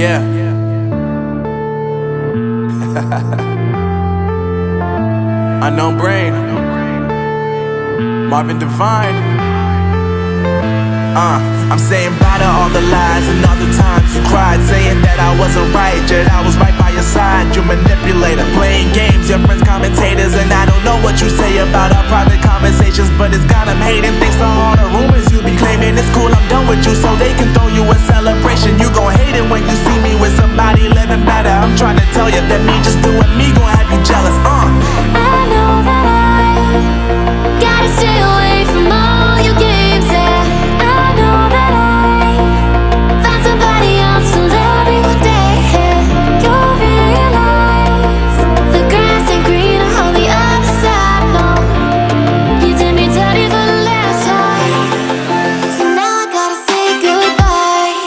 Yeah. Unknown Brain, Marvin Devine. I'm saying bye to all the lies and all the times you cried, saying that I wasn't right, yet I was right by your side. You manipulator, playing games, your friends commentators, and I don't know what you say about our private conversations, but it's got them hating. Thanks to all the rumors you be claiming. It's cool, I'm done with you, so they can throw you a celebration. You gon' hate it when you see me with somebody living better. I'm trying to tell you that me just doing me gon' have you jealous. I know that I gotta stay away from all your games, yeah. I know that I found somebody else to love me one day, yeah. You'll realize the grass ain't greener on the other side, no. You did me dirty for the last time, so now I gotta say goodbye.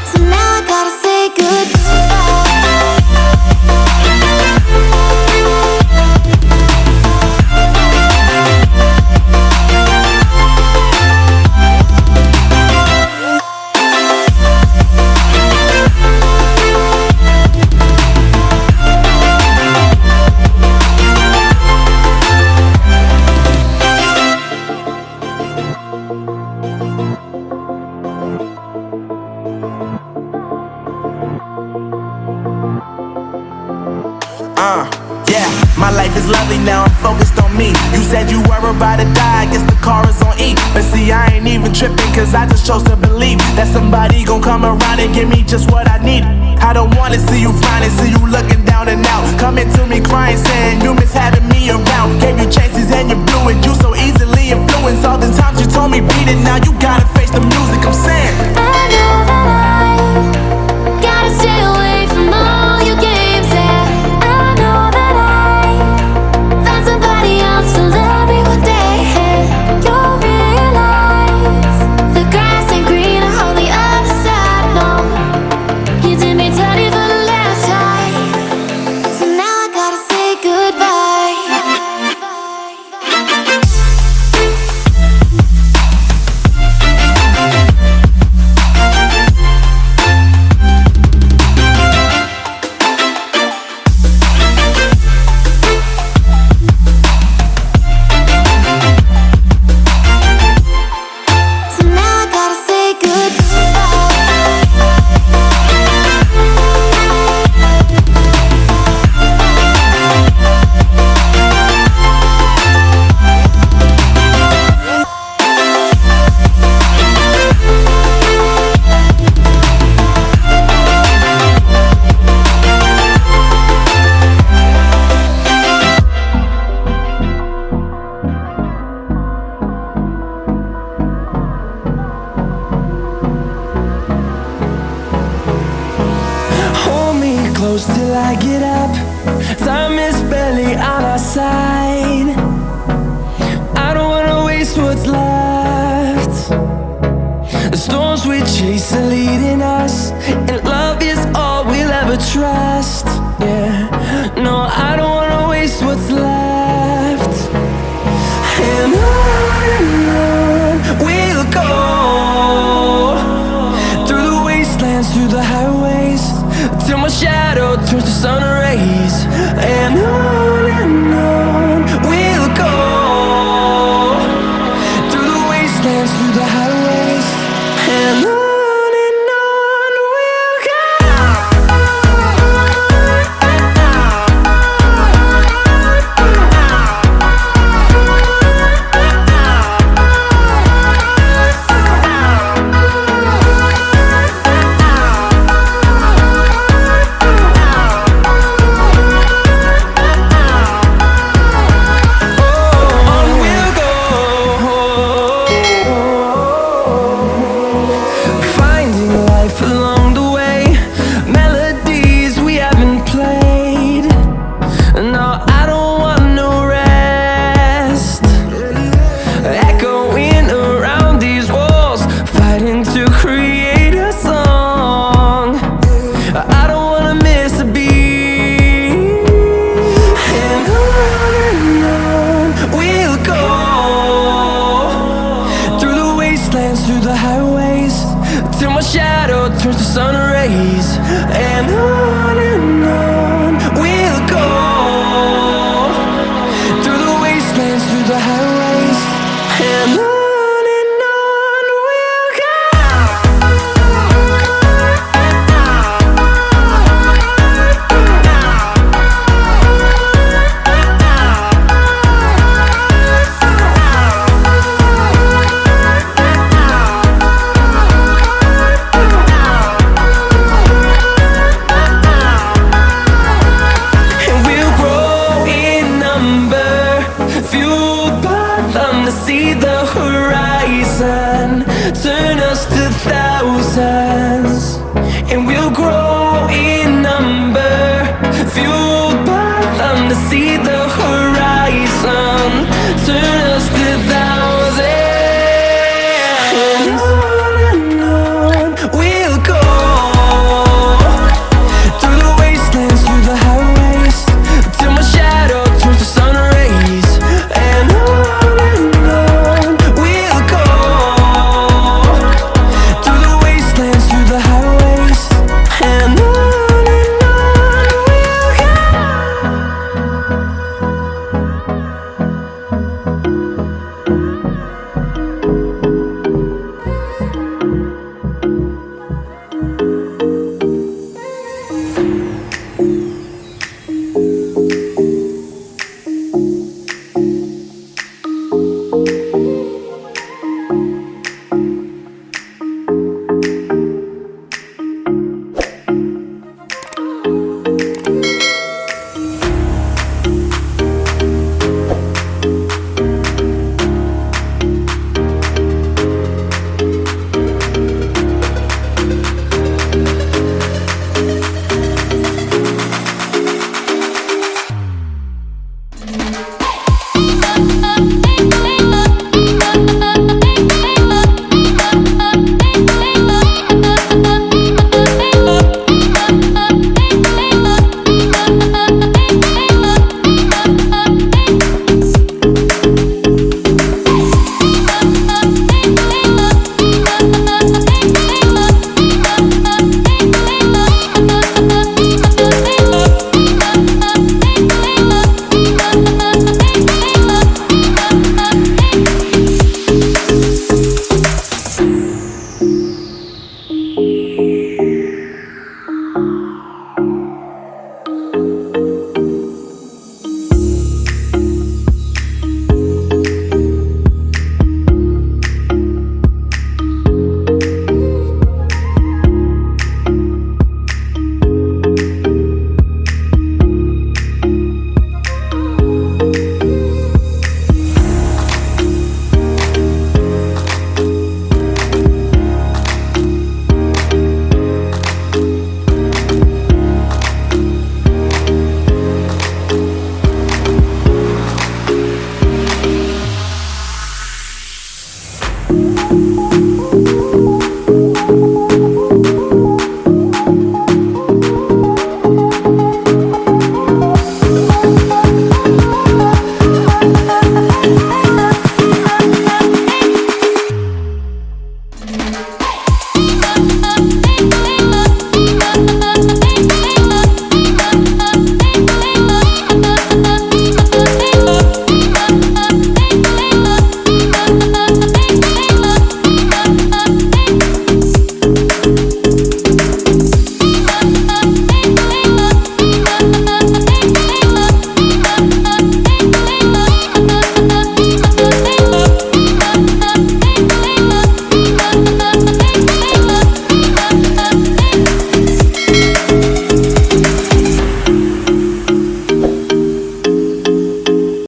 So now I gotta say Yeah, my life is lovely now, I'm focused on me. You said you were about to die, I guess the car is on E. But see, I ain't even tripping, cause I just chose to believe that somebody gon' come around and give me just what I need. I don't wanna see you frowning, see you looking down and out, coming to me crying, saying you miss having me around. Gave you chances and you blew it, you so easily influenced. All the times you told me beat it, now you gotta face the music. I'm saying I know that I gotta stay away from all your games, yeah. I know that I found somebody else to love me one day, yeah. You'll realize the grass ain't greener on the other side, no. You did me dirty for the last time, so now I gotta say goodbye. So now I gotta say Hold me close till I get up. Time is barely on our side. I don't wanna waste what's left. The storms we chase are leading us, and love is all we'll ever trust. Yeah, no, I don't wanna waste what's left. And on we'll go, through the wastelands, through the highways, till my shadow turns to sun rays. And on we'll go, through the wastelands, through the highways, and on we'll go. see the horizon, turn us to thousands, and we'll grow in number, fueled by them to see the horizon, turn